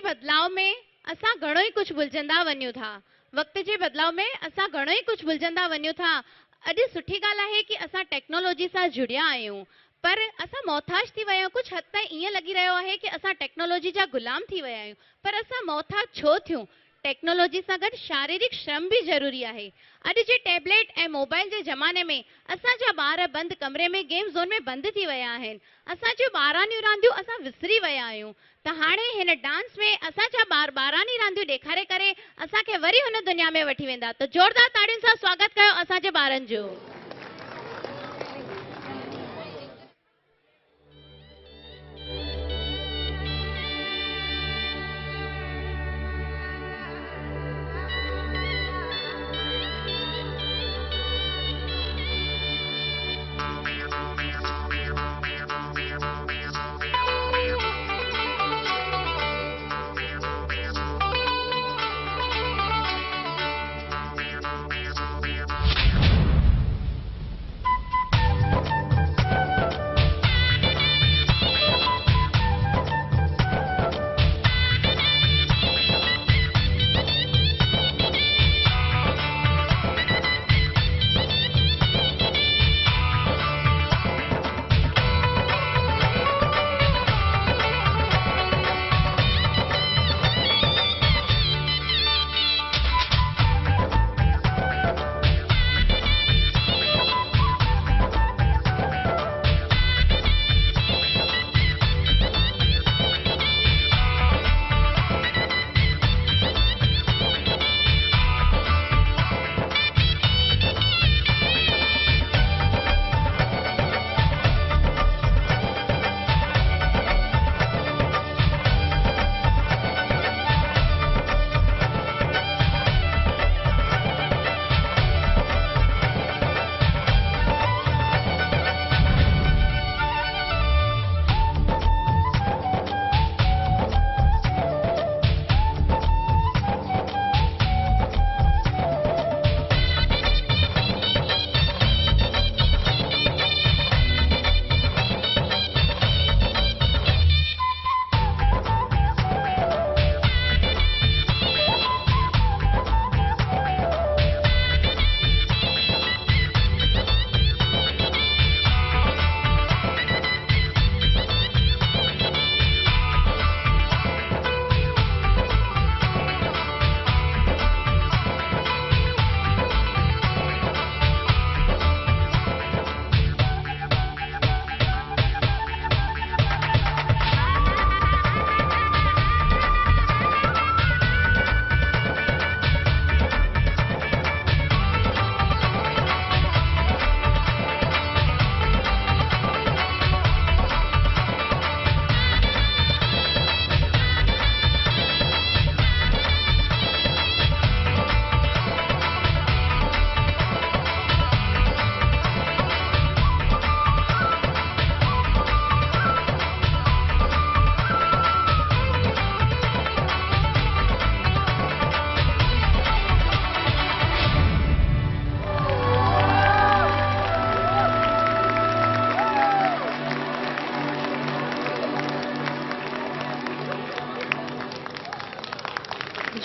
बदलाव में असां घणो ई कुछ भुलजंदा वञूं था। वक्त जे बदलाव में असां घणो ई कुछ भुलजंदा वञूं था। अॼु सुठी ॻाल्हि आहे कि असां टेक्नोलॉजी सां जुड़िया आहियूं, पर असां मोहताज थी विया आहियूं। कुछ हद ताईं ईअं लॻी रहियो आहे कि असां टेक्नोलॉजी जा गुलाम थी विया आहियूं, पर असां मोहताज छो थियूं? टेक्नोलॉजी सां गॾु शारीरिक श्रम भी ज़रूरी आहे। अॼु जे टैबलेट ऐं मोबाइल जे ज़माने में असांजा ॿार बंदि कमरे में गेम ज़ोन में बंदि थी विया आहिनि। असांजूं ॿारानियूं रांदियूं असां विसरी विया आहियूं। त हाणे हिन डांस में असांजा ॿार ॿारानी रांदियूं ॾेखारे करे असांखे वरी हुन दुनिया में वठी वेंदा। त ज़ोरदार ताड़ियुनि सां स्वागत कयो असांजे ॿारनि जो।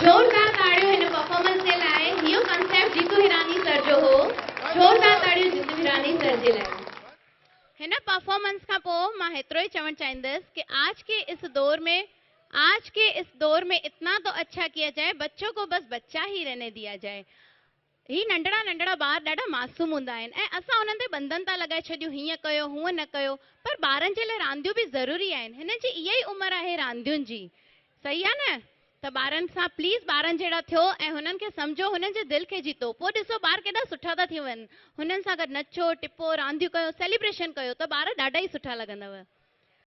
जोरदार ताड़ियों हिन परफॉर्मेंस जे लाइ। इहो कॉन्सेप्ट जीतू हिरानी सर जो हो। जोरदार ताड़ियों जीतू हिरानी सर जे लाइ। हिन परफॉर्मेंस का पोइ मां हेतिरो ई चवणु चाहींदसि कि आज के इस दौर में इतना तो अच्छा किया जाए, बच्चों को बस बच्चा ही रहने दिया जाए। ही नंढड़ा नंढड़ा ॿार ॾाढा मासूम हूंदा आहिनि ऐं असां उन्हनि ते बंधन था लॻाए छॾियूं, हीअं कयो हूअं न कयो, पर ॿारनि जे लाइ रांदियूं बि ज़रूरी आहिनि। हिन जी इहा ई उमिरि आहे रांदियुनि जी, सही आहे न? त ॿारनि सां प्लीज़ ॿारनि जहिड़ा थियो ऐं हुननि खे सम्झो, हुननि जे दिलि खे जीतो। पोइ ॾिसो ॿार केॾा सुठा था थी वञनि। हुननि सां गॾु नचो टिपो रांदियूं कयो, सेलिब्रेशन कयो, त ॿार ॾाढा ई सुठा लॻंदव।